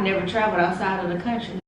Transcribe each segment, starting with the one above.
I've never traveled outside of the country.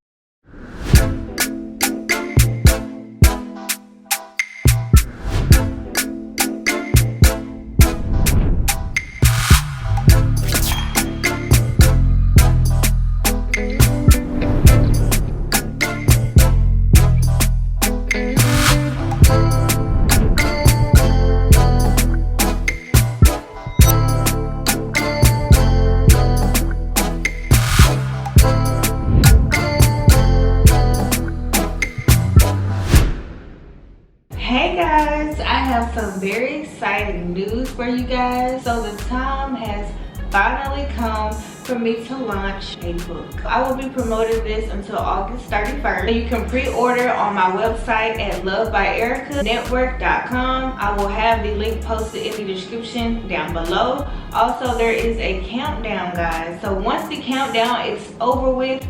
Hey guys, I have some very exciting news for you guys. So the time has finally come for me to launch a book. I will be promoting this until August 31st. You can pre-order on my website at LuvdNetwork.com. I will have the link posted in the description down below. Also, there is a countdown, guys. So once the countdown is over with,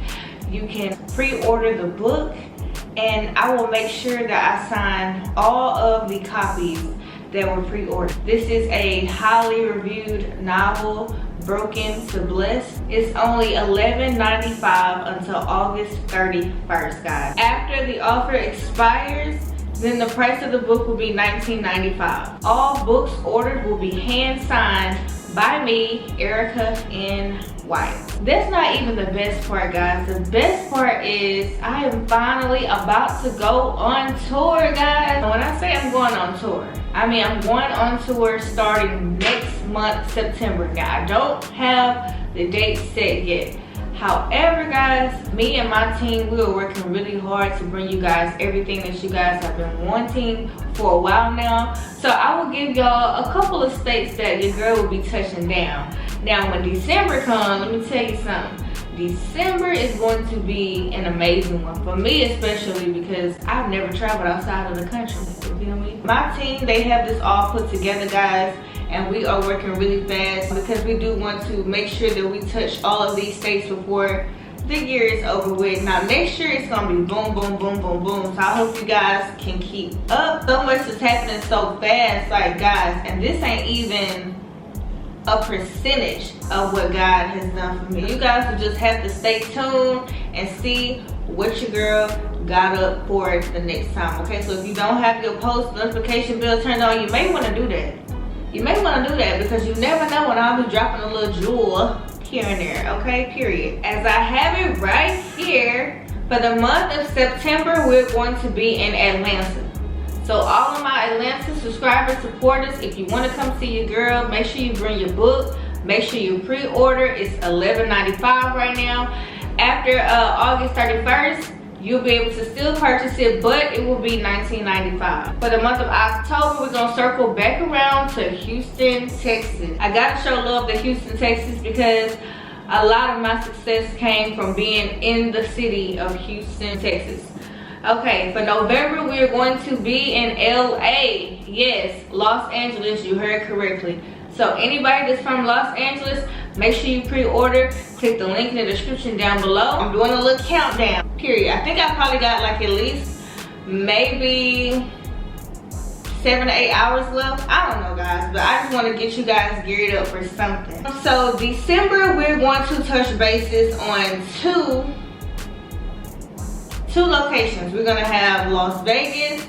you can pre-order the book, and I will make sure that I sign all of the copies that were pre-ordered. This is a highly reviewed novel, Broken to Blessed. It's only $11.95 until August 31st, guys. After the offer expires, then the price of the book will be $19.95. All books ordered will be hand signed by me, Erica in White. That's not even the best part, guys. The best part is I am finally about to go on tour, guys. When I say I'm going on tour, I mean I'm going on tour starting next month, September. Now, I don't have the date set yet. However, guys, me and my team, we are working really hard to bring you guys everything that you guys have been wanting for a while now. So I will give y'all a couple of states that your girl will be touching down. Now, when December comes, let me tell you something. December is going to be an amazing one for me, especially because I've never traveled outside of the country. You feel me? My team, they have this all put together, guys, and we are working really fast because we do want to make sure that we touch all of these states before the year is over with. Now, next year it's gonna be boom, boom, boom, boom, boom. So I hope you guys can keep up. So much is happening so fast, like, guys, and this ain't even a percentage of what God has done for me. You guys will just have to stay tuned and see what your girl got up for the next time, okay? So if you don't have your post notification bell turned on, you may want to do that. You may want to do that because you never know when I'll be dropping a little jewel here and there, okay? Period. As I have it right here, for the month of September, we're going to be in Atlanta. So all of my Atlanta subscribers, supporters, if you want to come see your girl, make sure you bring your book. Make sure you pre-order. It's $11.95 right now. After August 31st, you'll be able to still purchase it, but it will be $19.95. For the month of October, we're gonna circle back around to Houston, Texas. I gotta show love to Houston, Texas because a lot of my success came from being in the city of Houston, Texas. Okay, for November, we're going to be in LA. Yes, Los Angeles, you heard correctly. So anybody that's from Los Angeles, make sure you pre-order. Click the link in the description down below. I'm doing a little countdown, period. I think I probably got like at least maybe 7 to 8 hours left. I don't know, guys, but I just want to get you guys geared up for something. So December, we're going to touch bases on two locations. We're gonna have Las Vegas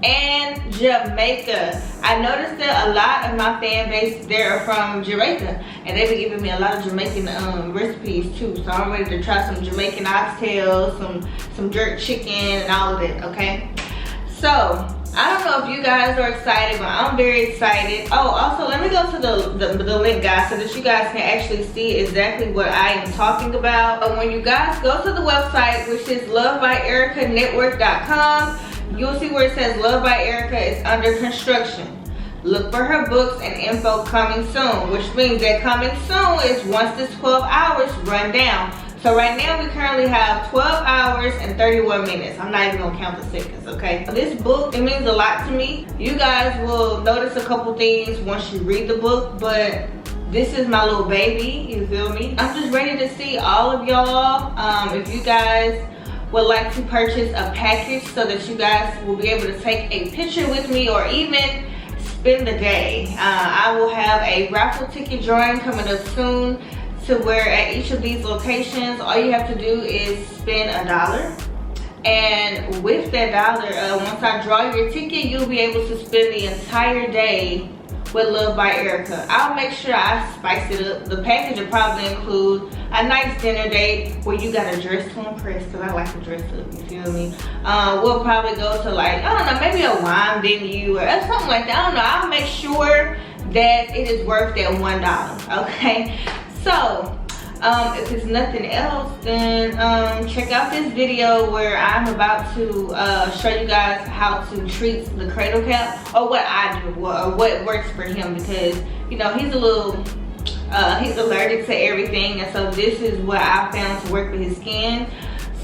and Jamaica. I noticed that a lot of my fan base there are from Jamaica, and they've been giving me a lot of Jamaican recipes too. So I'm ready to try some Jamaican oxtails, some jerk chicken, and all of that. Okay. So I don't know if you guys are excited, but I'm very excited. Oh, also let me go to the link, guys, so that you guys can actually see exactly what I am talking about. But when you guys go to the website, which is LuvdNetwork.com, you'll see where it says Luvd by Erica is under construction. Look for her books and info coming soon, which means that coming soon is once this 12 hours run down. So right now we currently have 12 hours and 31 minutes. I'm not even gonna count the seconds, okay? This book, it means a lot to me. You guys will notice a couple things once you read the book, but this is my little baby, you feel me? I'm just ready to see all of y'all. If you guys would like to purchase a package so that you guys will be able to take a picture with me or even spend the day, I will have a raffle ticket drawing coming up soon. to where at each of these locations, all you have to do is spend $1. And with that $1, once I draw your ticket, you'll be able to spend the entire day with Luvd by Erica. I'll make sure I spice it up. The package will probably include a nice dinner date where you got to dress to impress, because I like to dress up, you feel me? We'll probably go to, like, I don't know, maybe a wine venue or something like that. I don't know. I'll make sure that it is worth that $1, okay? So, if it's nothing else, then check out this video where I'm about to show you guys how to treat the cradle cap, or what I do, or what works for him, because you know he's a little he's allergic to everything, and so this is what I found to work with his skin.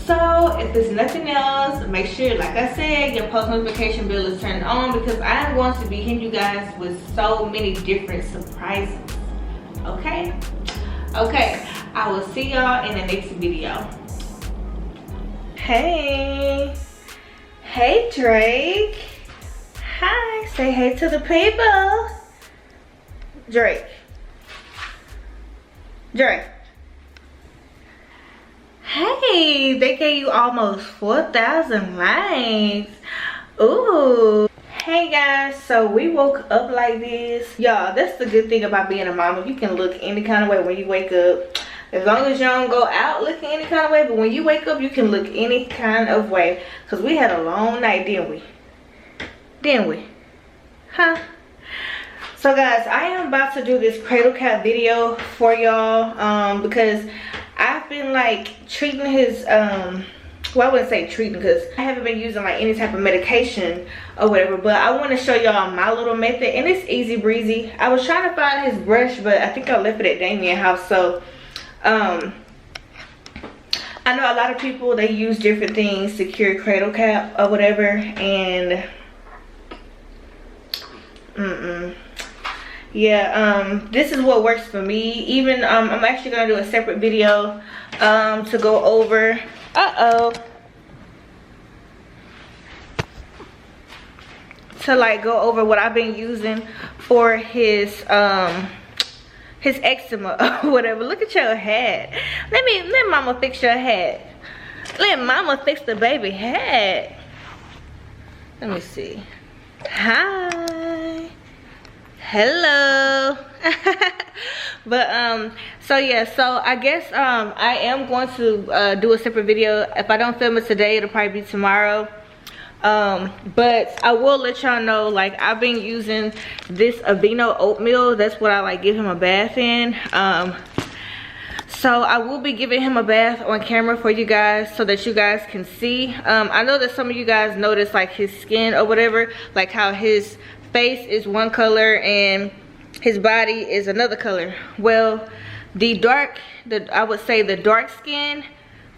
So if there's nothing else, make sure, like I said, your post notification bell is turned on, because I'm going to be hitting you guys with so many different surprises. Okay, I will see y'all in the next video. Hey Drake. Hi, say hey to the people. Drake. Hey, they gave you almost 4,000 likes. Ooh. Hey guys, so we woke up like this. Y'all, that's the good thing about being a mama. You can look any kind of way when you wake up. As long as you don't go out looking any kind of way, but when you wake up, you can look any kind of way. Because we had a long night, didn't we? Huh? So guys, I am about to do this cradle cap video for y'all, because I've been like treating his, well, I wouldn't say treating, because I haven't been using like any type of medication or whatever, but I want to show y'all my little method, and it's easy breezy. I was trying to find his brush, but I think I left it at Damien's house, so I know a lot of people, they use different things to cure cradle cap or whatever, and yeah, this is what works for me. Even I'm actually gonna do a separate video to go over to like go over what I've been using for his eczema or whatever. Look at your hat. Let mama fix your hat. Let mama fix the baby hat. Let me see. Hi. Hello. But so yeah, so I guess I am going to do a separate video. If I don't film it today, it'll probably be tomorrow. But I will let y'all know, like, I've been using this Aveeno oatmeal. That's what I like give him a bath in. So I will be giving him a bath on camera for you guys so that you guys can see. I know that some of you guys notice like his skin or whatever, like how his face is one color and his body is another color. Well, I would say the dark skin,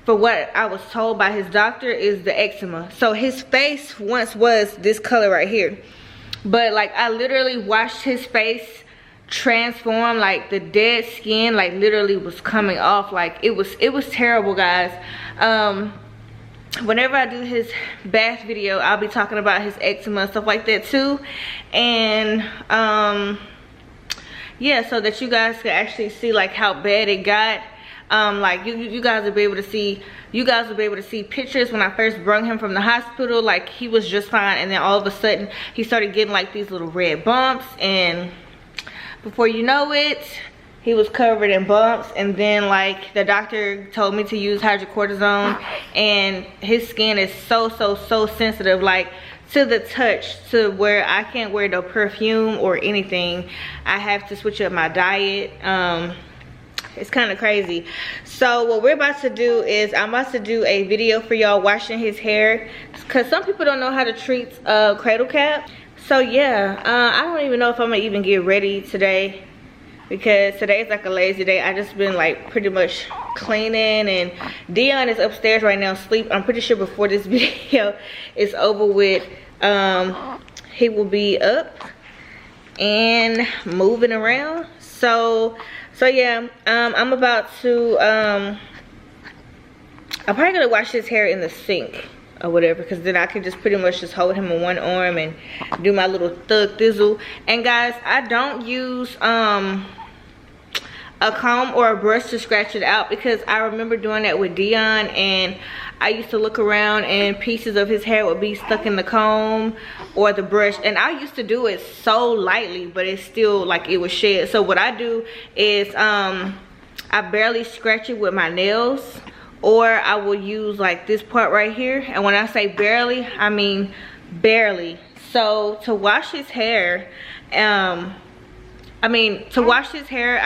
for what I was told by his doctor, is the eczema. So his face once was this color right here, but like I literally watched his face transform, like the dead skin like literally was coming off. Like it was terrible, guys. Whenever I do his bath video, I'll be talking about his eczema and stuff like that too. And yeah, so that you guys can actually see like how bad it got. Like you guys will be able to see pictures when I first brought him from the hospital. Like he was just fine, and then all of a sudden he started getting like these little red bumps, and before you know it, he was covered in bumps. And then like the doctor told me to use hydrocortisone, and his skin is so sensitive, like to the touch, to where I can't wear no perfume or anything. I have to switch up my diet. It's kind of crazy. So what we're about to do is I'm about to do a video for y'all washing his hair, because some people don't know how to treat cradle cap. So yeah, I don't even know if I'm gonna even get ready today, because today's like a lazy day. I just been like pretty much cleaning, and Dion is upstairs right now asleep. I'm pretty sure before this video is over with, he will be up and moving around. So yeah, I'm about to I'm probably gonna wash his hair in the sink or whatever, because then I can just pretty much just hold him in one arm and do my little thug thizzle. And guys, I don't use a comb or a brush to scratch it out, because I remember doing that with Dion, and I used to look around and pieces of his hair would be stuck in the comb or the brush, and I used to do it so lightly, but it's still like it was shed. So what I do is I barely scratch it with my nails, or I will use like this part right here, and when I say barely, I mean barely. So to wash his hair, I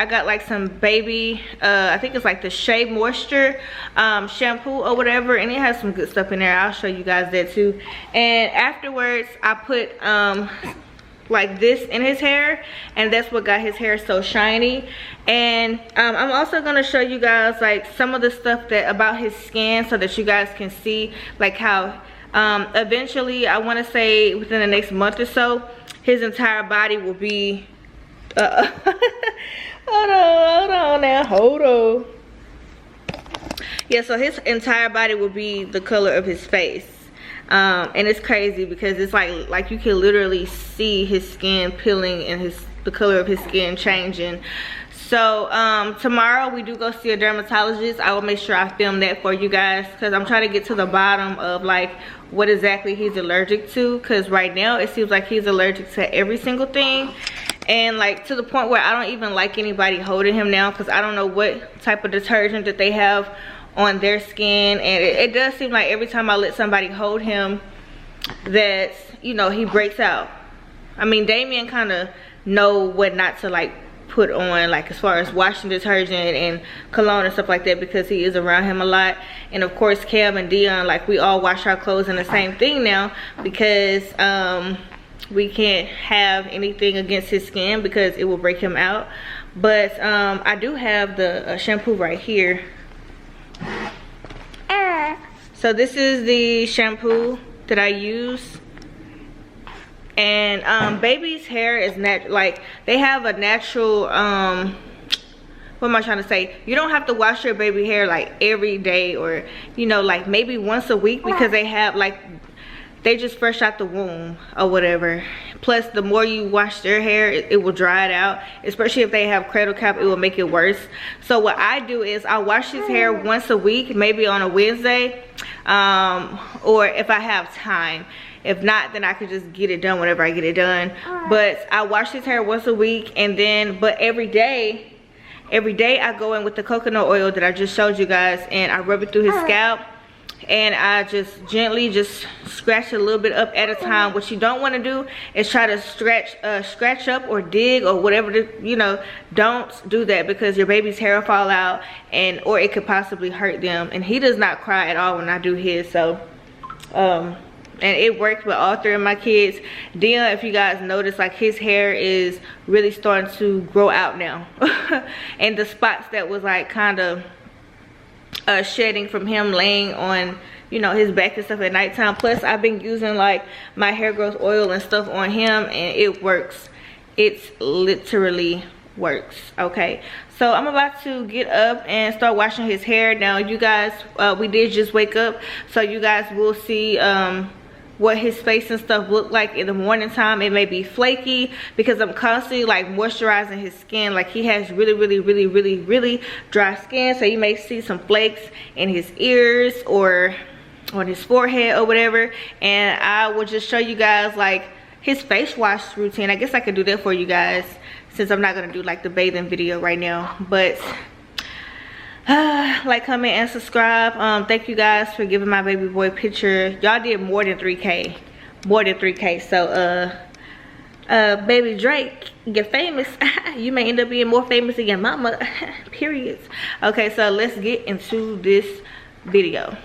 got like some baby, I think it's like the Shea Moisture shampoo or whatever, and it has some good stuff in there. I'll show you guys that too. And afterwards, I put like this in his hair, and that's what got his hair so shiny. And I'm also gonna show you guys like some of the stuff that about his skin, so that you guys can see like how eventually, I want to say within the next month or so, his entire body will be hold on. Yeah, so his entire body will be the color of his face. And it's crazy because it's like you can literally see his skin peeling and the color of his skin changing. So tomorrow we do go see a dermatologist. I will make sure I film that for you guys, because I'm trying to get to the bottom of like what exactly he's allergic to, because right now it seems like he's allergic to every single thing, and like to the point where I don't even like anybody holding him now, because I don't know what type of detergent that they have on their skin. And it does seem like every time I let somebody hold him that, you know, he breaks out. I mean, Damien kind of know what not to like put on, like as far as washing detergent and cologne and stuff like that, because he is around him a lot. And of course Cam and Dion, like we all wash our clothes in the same thing now, because we can't have anything against his skin because it will break him out. But I do have the shampoo right here. So this is the shampoo that I use. And baby's hair is like they have a natural what am I trying to say, you don't have to wash your baby hair like every day, or you know, like maybe once a week, because they have like, they just fresh out the womb or whatever. Plus the more you wash their hair, it will dry it out, especially if they have cradle cap, it will make it worse. So what I do is I wash his hair once a week, maybe on a Wednesday, or if I have time. If not, then I could just get it done whenever I get it done. But I wash his hair once a week, and then but every day I go in with the coconut oil that I just showed you guys, and I rub it through his scalp, and I just gently just scratch a little bit up at a time. What you don't want to do is try to scratch up or dig or whatever, you know. Don't do that, because your baby's hair will fall out, and or it could possibly hurt them. And he does not cry at all when I do his. So and it worked with all three of my kids. Dion, if you guys notice, like his hair is really starting to grow out now. And the spots that was like kind of shedding from him laying on, you know, his back and stuff at nighttime. Plus I've been using like my hair growth oil and stuff on him, and it works. It's literally works. Okay, so I'm about to get up and start washing his hair. Now you guys, we did just wake up, so you guys will see what his face and stuff look like in the morning time. It may be flaky because I'm constantly like moisturizing his skin. Like he has really dry skin, so you may see some flakes in his ears or on his forehead or whatever. And I will just show you guys like his face wash routine. I guess I could do that for you guys, since I'm not gonna do like the bathing video right now. But like, comment, and subscribe. Thank you guys for giving my baby boy picture. Y'all did more than 3K. So baby Drake, get famous. You may end up being more famous than your mama. Periods. Okay, so let's get into this video.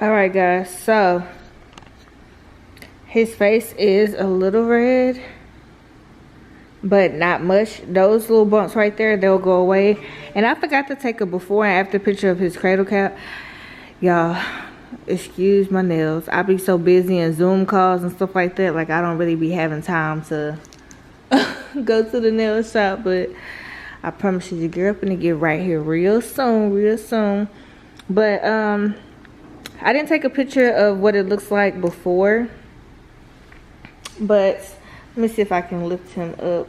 All right guys, so his face is a little red, but not much. Those little bumps right there, they'll go away. And I forgot to take a before and after picture of his cradle cap. Y'all, excuse my nails. I be so busy in Zoom calls and stuff like that, like I don't really be having time to go to the nail shop. But I promise you, the girl gonna get right here real soon. But I didn't take a picture of what it looks like before, but let me see if I can lift him up.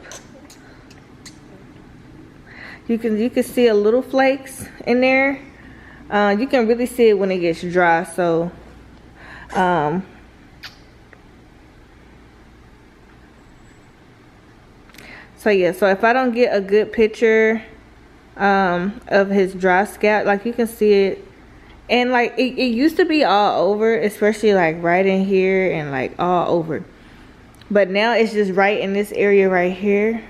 You can see a little flakes in there. You can really see it when it gets dry. So yeah, so if I don't get a good picture of his dry scalp, like you can see it, and like it used to be all over, especially like right in here and like all over, but now it's just right in this area right here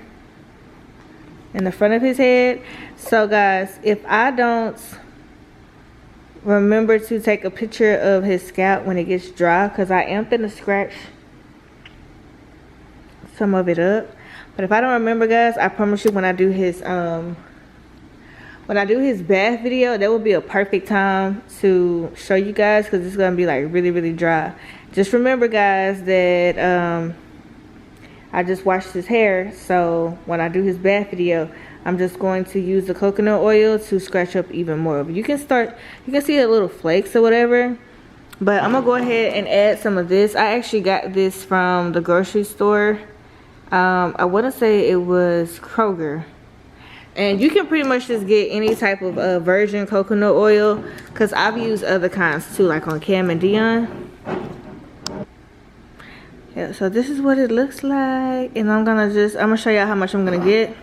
in the front of his head. So guys, if I don't remember to take a picture of his scalp when it gets dry, because I am gonna scratch some of it up, but if I don't remember guys, I promise you when I do his bath video, that will be a perfect time to show you guys, because it's gonna be like really dry. Just remember guys that I just washed his hair, so when I do his bath video, I'm just going to use the coconut oil to scratch up even more. But you can see a little flakes or whatever, but I'm gonna go ahead and add some of this. I actually got this from the grocery store. I want to say it was Kroger, and you can pretty much just get any type of virgin coconut oil, because I've used other kinds too, like on Cam and Dion. Yeah, so this is what it looks like, and I'm gonna show y'all how much I'm gonna get.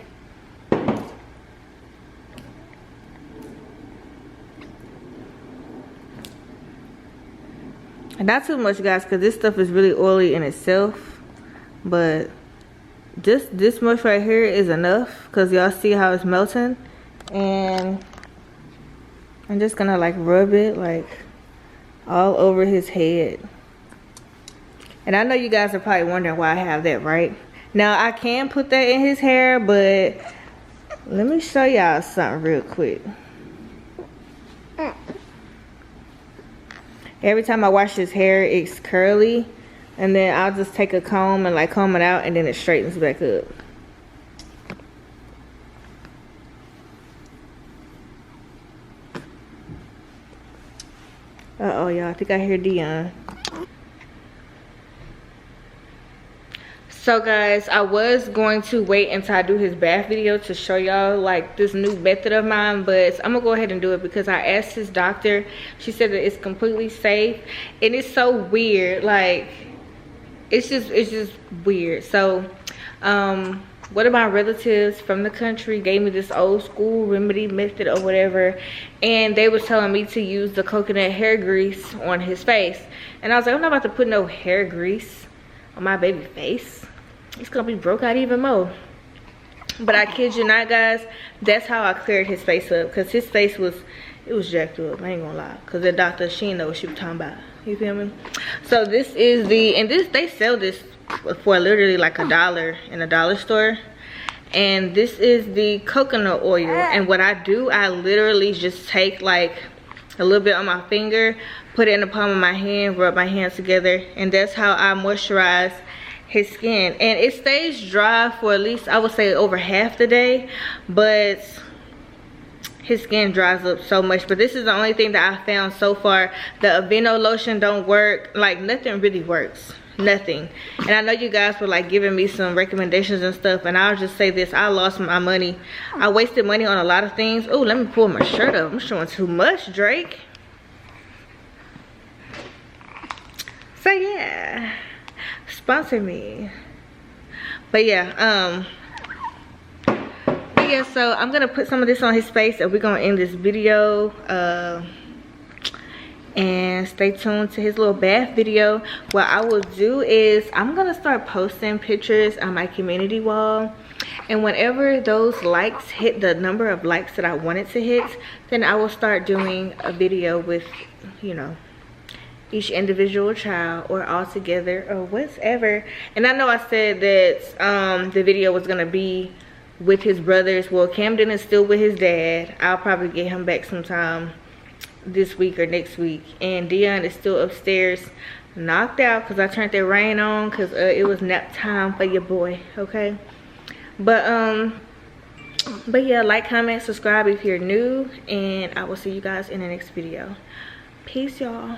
And not too much guys, because this stuff is really oily in itself, but just this much right here is enough, because y'all see how it's melting. And I'm just gonna like rub it like all over his head. And I know you guys are probably wondering why I have that right now. I can put that in his hair, but let me show y'all something real quick. Every time I wash his hair, it's curly, and then I'll just take a comb and like comb it out, and then it straightens back up. Uh-oh, y'all, I think I hear Dion. So guys, I was going to wait until I do his bath video to show y'all like this new method of mine, but I'm gonna go ahead and do it because I asked his doctor. She said that it's completely safe, and it's so weird, like it's just weird. So one of my relatives from the country gave me this old school remedy method or whatever, and they was telling me to use the coconut hair grease on his face, and I was like, I'm not about to put no hair grease on my baby face. It's gonna be broke out even more. But I kid you not guys, that's how I cleared his face up, because his face was jacked up. I ain't gonna lie, because the doctor, she didn't know what she was talking about. You feel me? So this is they sell this for literally like $1 in a dollar store, and this is the coconut oil. And what I do, I literally just take like a little bit on my finger, put it in the palm of my hand, rub my hands together, and that's how I moisturize his skin. And it stays dry for at least, I would say, over half the day, but his skin dries up so much. But this is the only thing that I found so far. The Aveeno lotion don't work. Like, nothing really works. Nothing. And I know you guys were like giving me some recommendations and stuff, and I'll just say this, I lost my money. I wasted money on a lot of things. Oh, let me pull my shirt up. I'm showing too much, Drake. So yeah, sponsor me. But yeah, so I'm gonna put some of this on his face, and we're gonna end this video. And stay tuned to his little bath video. What I will do is I'm gonna start posting pictures on my community wall, and whenever those likes hit the number of likes that I wanted to hit, then I will start doing a video with, you know, each individual child or all together or whatever. And I know I said that the video was gonna be with his brothers. Well, Camden is still with his dad. I'll probably get him back sometime this week or next week. And Dion is still upstairs knocked out because I turned the rain on because it was nap time for your boy. Okay, but yeah, like, comment, subscribe if you're new, and I will see you guys in the next video. Peace, y'all.